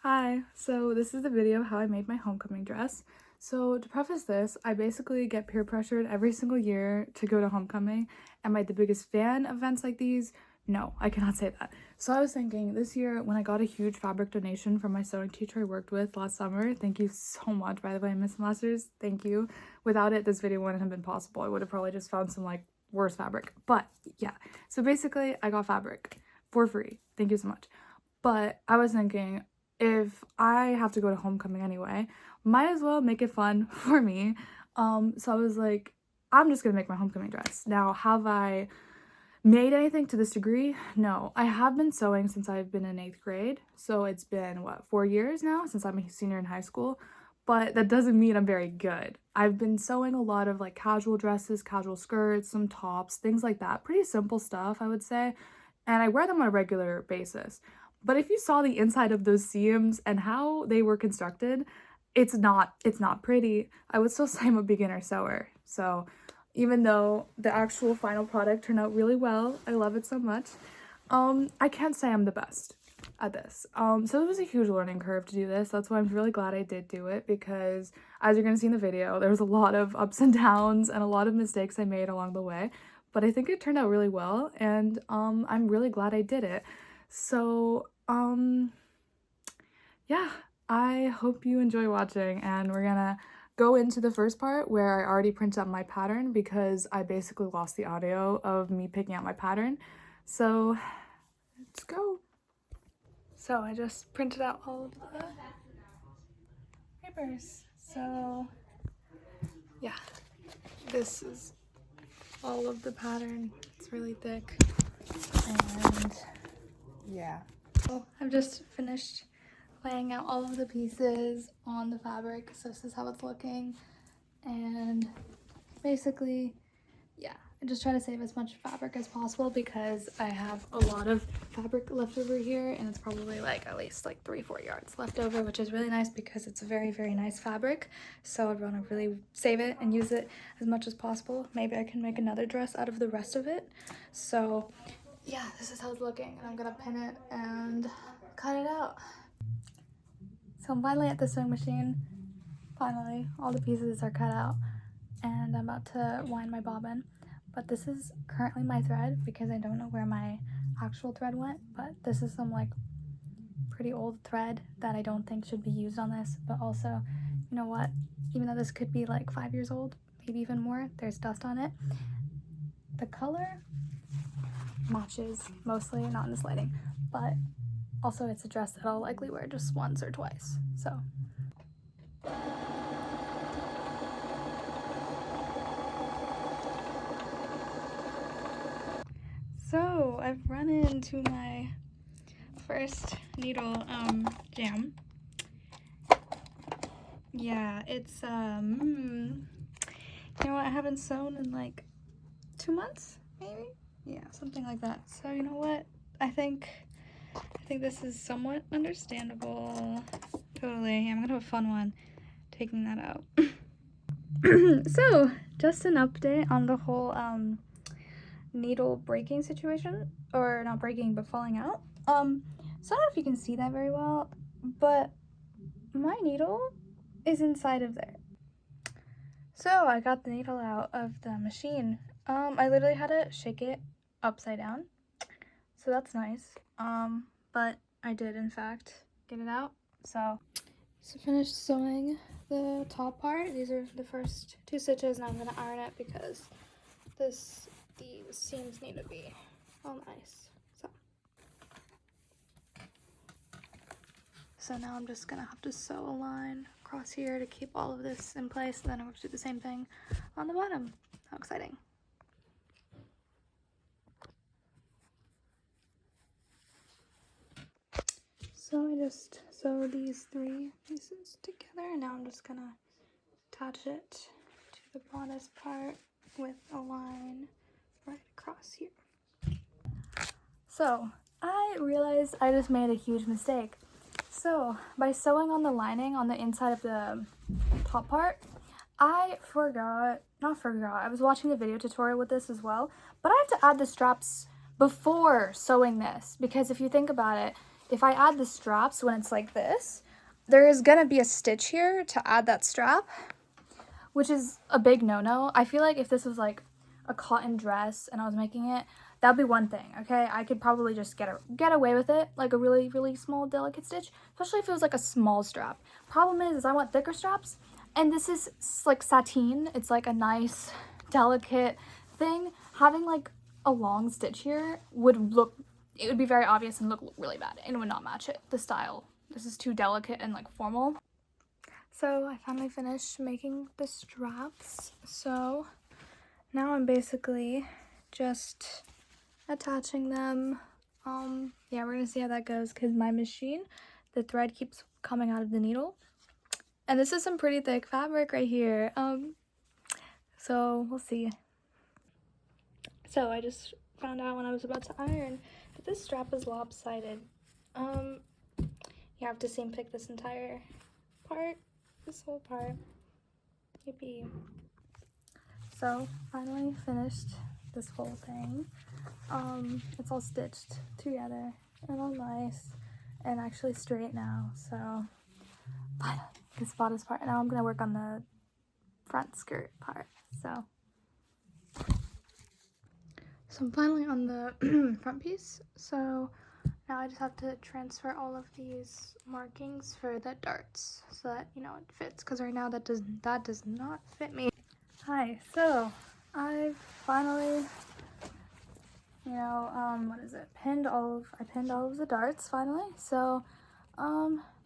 Hi, so this is the video of how I made my homecoming dress. So to preface this, I basically get peer pressured every single year to go to homecoming. Am I the biggest fan of events like these? No, I cannot say that. So I was thinking this year when I got a huge fabric donation from my sewing teacher I worked with last summer. Thank you so much, by the way, Miss Masters. Thank you. Without it, this video wouldn't have been possible. I would have probably just found some like worse fabric. But yeah, so basically I got fabric for free. Thank you so much. But I was thinking, if I have to go to homecoming anyway, might as well make it fun for me. So I was like, I'm just gonna make my homecoming dress. Now, have I made anything to this degree? No. I have been sewing since I've been in 8th grade. So it's been, what, 4 years now since I'm a senior in high school. But that doesn't mean I'm very good. I've been sewing a lot of like casual dresses, casual skirts, some tops, things like that. Pretty simple stuff, I would say. And I wear them on a regular basis. But if you saw the inside of those seams and how they were constructed, it's not pretty. I would still say I'm a beginner sewer. So even though the actual final product turned out really well, I love it so much, I can't say I'm the best at this. So it was a huge learning curve to do this. That's why I'm really glad I did do it, because as you're gonna see in the video, there was a lot of ups and downs and a lot of mistakes I made along the way. But I think it turned out really well, and I'm really glad I did it. So yeah, I hope you enjoy watching, and we're gonna go into the first part where I already printed out my pattern because I basically lost the audio of me picking out my pattern. So let's go. So I just printed out all of the papers. So yeah, this is all of the pattern. It's really thick. And yeah. So I've just finished laying out all of the pieces on the fabric, so this is how it's looking. And basically, yeah, I just try to save as much fabric as possible because I have a lot of fabric left over here, and it's probably like at least like 3-4 yards left over, which is really nice because it's a very nice fabric. So I'd want to really save it and use it as much as possible. Maybe I can make another dress out of the rest of it. So yeah, this is how it's looking, and I'm gonna pin it and cut it out. So I'm finally at the sewing machine. Finally, all the pieces are cut out, and I'm about to wind my bobbin. But this is currently my thread because I don't know where my actual thread went, but this is some like pretty old thread that I don't think should be used on this. But also, you know what, even though this could be like 5 years old, maybe even more, there's dust on it, the color matches mostly, not in this lighting, but also it's a dress that I'll likely wear just once or twice. So I've run into my first needle jam. Yeah, it's you know what, I haven't sewn in like 2 months, maybe? Yeah, something like that. So you know what? I think this is somewhat understandable. Totally. I'm gonna have a fun one taking that out. So just an update on the whole needle breaking situation, or not breaking but falling out. So I don't know if you can see that very well, but my needle is inside of there. So I got the needle out of the machine. I literally had to shake it upside down, so that's nice. But I did in fact get it out. So finished sewing the top part. These are the first 2 stitches, and I'm gonna iron it because these seams need to be all nice. So now I'm just gonna have to sew a line across here to keep all of this in place, and then I'm going to do the same thing on the bottom. How exciting. So I just sewed these 3 pieces together, and now I'm just gonna attach it to the bodice part with a line right across here. So I realized I just made a huge mistake. So by sewing on the lining on the inside of the top part, I I was watching the video tutorial with this as well, but I have to add the straps before sewing this, because if you think about it, if I add the straps when it's like this, there is gonna be a stitch here to add that strap, which is a big no-no. I feel like if this was like a cotton dress and I was making it, that'd be one thing, okay? I could probably just get away with it, like a really, really small, delicate stitch, especially if it was like a small strap. Problem is I want thicker straps, and this is like sateen. It's like a nice, delicate thing. Having like a long stitch here would be very obvious and look really bad, and it would not match the style. This is too delicate and like formal. So I finally finished making the straps. So now I'm basically just attaching them. Yeah, we're gonna see how that goes because my machine, the thread keeps coming out of the needle. And this is some pretty thick fabric right here. So we'll see. So I just found out when I was about to iron that this strap is lopsided. You have to seam pick this entire part, this whole part. Yippee. So finally finished this whole thing. It's all stitched together and all nice and actually straight now. So finally, this bodice part. Now I'm gonna work on the front skirt part. So I'm finally on the front piece. So now I just have to transfer all of these markings for the darts so that, you know, it fits, because right now that does not fit me. Hi, so I've finally, you know, I pinned all of the darts finally. So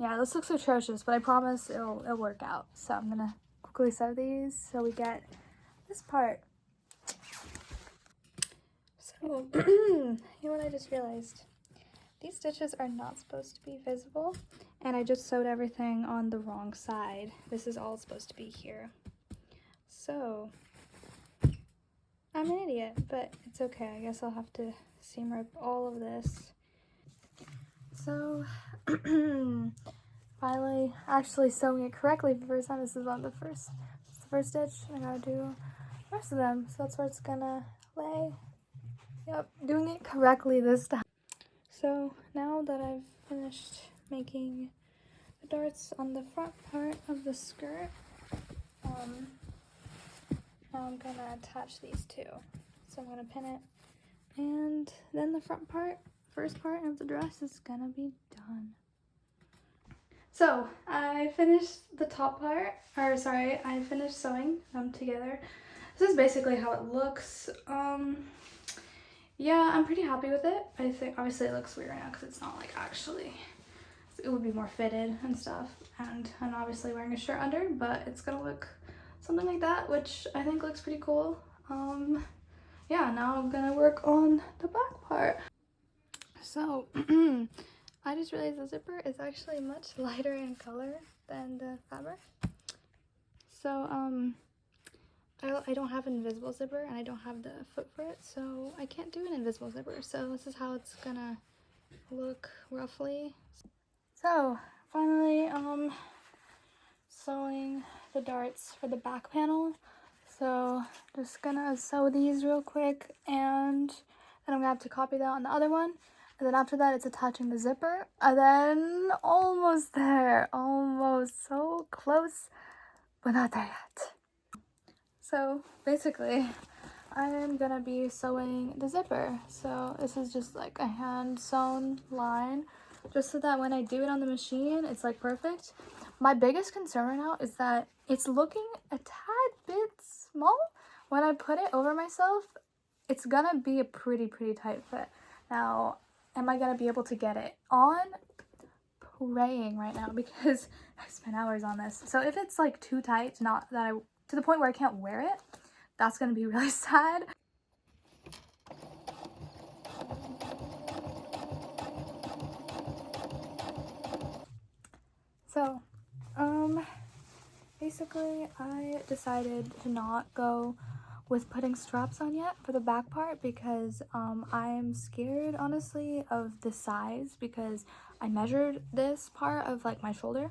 yeah, this looks atrocious, but I promise it'll work out. So I'm gonna quickly sew these so we get this part. So you know what I just realized? These stitches are not supposed to be visible, and I just sewed everything on the wrong side. This is all supposed to be here. So I'm an idiot, but it's okay. I guess I'll have to seam rip all of this. So finally actually sewing it correctly for the first time. This is the first stitch. I gotta do the rest of them. So that's where it's gonna lay. Yep, doing it correctly this time. So now that I've finished making the darts on the front part of the skirt, now I'm gonna attach these two. So I'm gonna pin it, and then the first part of the dress is gonna be done. So I finished the top part, I finished sewing them together. This is basically how it looks. Yeah, I'm pretty happy with it. I think obviously it looks weird right now because it's not like actually, it would be more fitted and stuff, and I'm obviously wearing a shirt under, but it's gonna look something like that, which I think looks pretty cool. Yeah, now I'm gonna work on the back part. So I just realized the zipper is actually much lighter in color than the fabric. So I don't have an invisible zipper, and I don't have the foot for it, so I can't do an invisible zipper. So this is how it's gonna look roughly. So finally sewing the darts for the back panel. So just gonna sew these real quick, and then I'm gonna have to copy that on the other one. And then after that, it's attaching the zipper. And then almost there, almost, so close, but not there yet. So basically, I'm gonna be sewing the zipper. So this is just like a hand sewn line, just so that when I do it on the machine, it's like perfect. My biggest concern right now is that it's looking a tad bit small. When I put it over myself, it's gonna be a pretty tight fit. Now, am I gonna be able to get it on? Praying right now, because I spent hours on this. So if it's like too tight, to the point where I can't wear it, that's gonna be really sad. So, basically I decided to not go with putting straps on yet for the back part, because I'm scared honestly of the size, because I measured this part of like my shoulder,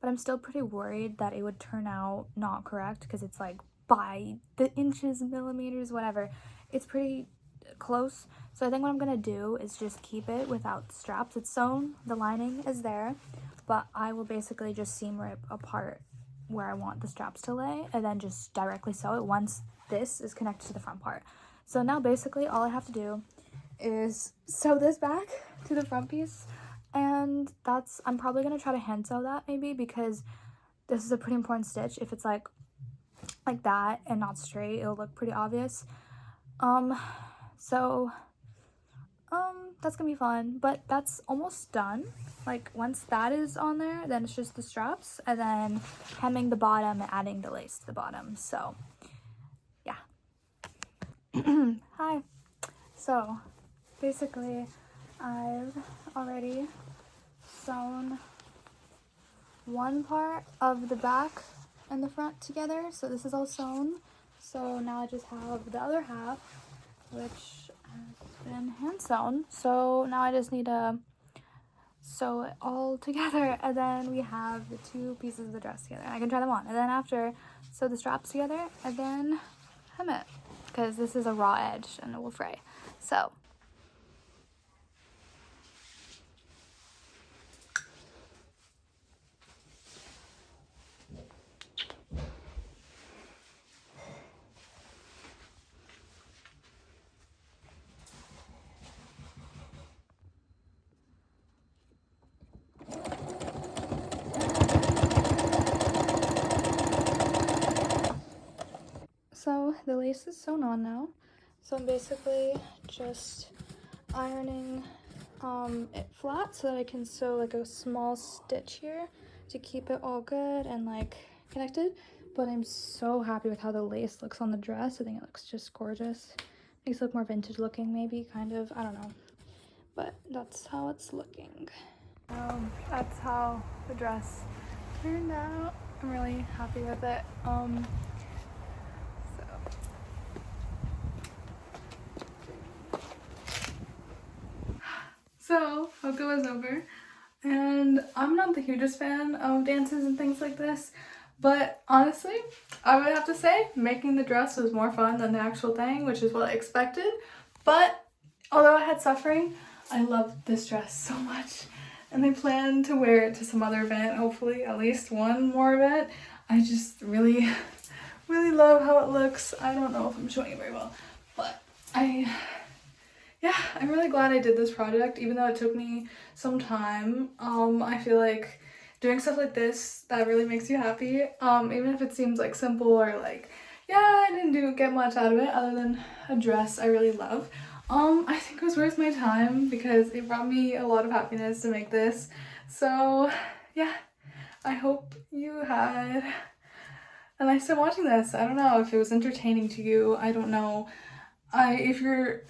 but I'm still pretty worried that it would turn out not correct, because it's like by the inches, millimeters, whatever. It's pretty close. So I think what I'm gonna do is just keep it without straps. It's sewn, the lining is there, but I will basically just seam rip apart where I want the straps to lay and then just directly sew it once this is connected to the front part. So now basically all I have to do is sew this back to the front piece, and I'm probably gonna try to hand sew that maybe, because this is a pretty important stitch. If it's like that and not straight, it'll look pretty obvious. So that's gonna be fun, but that's almost done. Like once that is on there, then it's just the straps and then hemming the bottom and adding the lace to the bottom. So yeah. Hi. So basically I've already sewn one part of the back and the front together, so this is all sewn. So now I just have the other half, which has been hand sewn. So now I just need to sew it all together, and then we have the two pieces of the dress together. I can try them on, and then after sew the straps together and then hem it, because this is a raw edge and it will fray. So the lace is sewn on now. So I'm basically just ironing it flat so that I can sew like a small stitch here to keep it all good and like connected. But I'm so happy with how the lace looks on the dress. I think it looks just gorgeous. Makes it look more vintage looking, maybe, kind of, I don't know. But that's how it's looking. That's how the dress turned out. I'm really happy with it. So Hoka was over, and I'm not the hugest fan of dances and things like this, but honestly, I would have to say making the dress was more fun than the actual thing, which is what I expected. But although I had suffering, I loved this dress so much, and I plan to wear it to some other event, hopefully at least one more event. I just really love how it looks. I don't know if I'm showing it very well, but I'm really glad I did this project, even though it took me some time. I feel like doing stuff like this, that really makes you happy, even if it seems like simple or like, yeah, I didn't get much out of it other than a dress I really love. I think it was worth my time because it brought me a lot of happiness to make this. So yeah, I hope you had a nice time watching this. I don't know if it was entertaining to you. I don't know. If you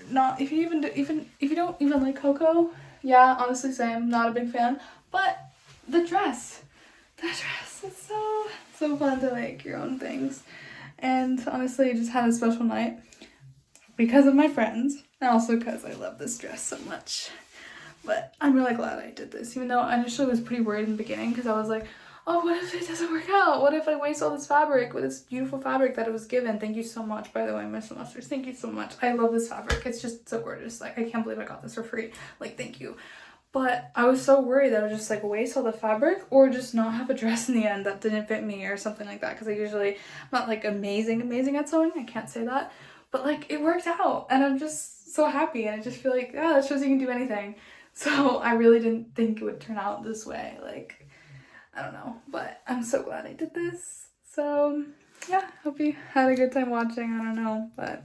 don't even like Coco, yeah, honestly same, not a big fan, but the dress, it's so fun to make your own things. And honestly, I just had a special night because of my friends, and also because I love this dress so much. But I'm really glad I did this, even though I initially was pretty worried in the beginning, because I was like, oh, what if it doesn't work out? What if I waste all this fabric with this beautiful fabric that it was given? Thank you so much, by the way, Miss Musters. Thank you so much. I love this fabric. It's just so gorgeous. Like, I can't believe I got this for free. Like, thank you. But I was so worried that I would just like waste all the fabric or just not have a dress in the end that didn't fit me or something like that. Because I'm not like amazing at sewing. I can't say that. But like, it worked out and I'm just so happy. And I just feel like, yeah, that shows you can do anything. So I really didn't think it would turn out this way. Like, I don't know, but I'm so glad I did this. So yeah, hope you had a good time watching. I don't know, but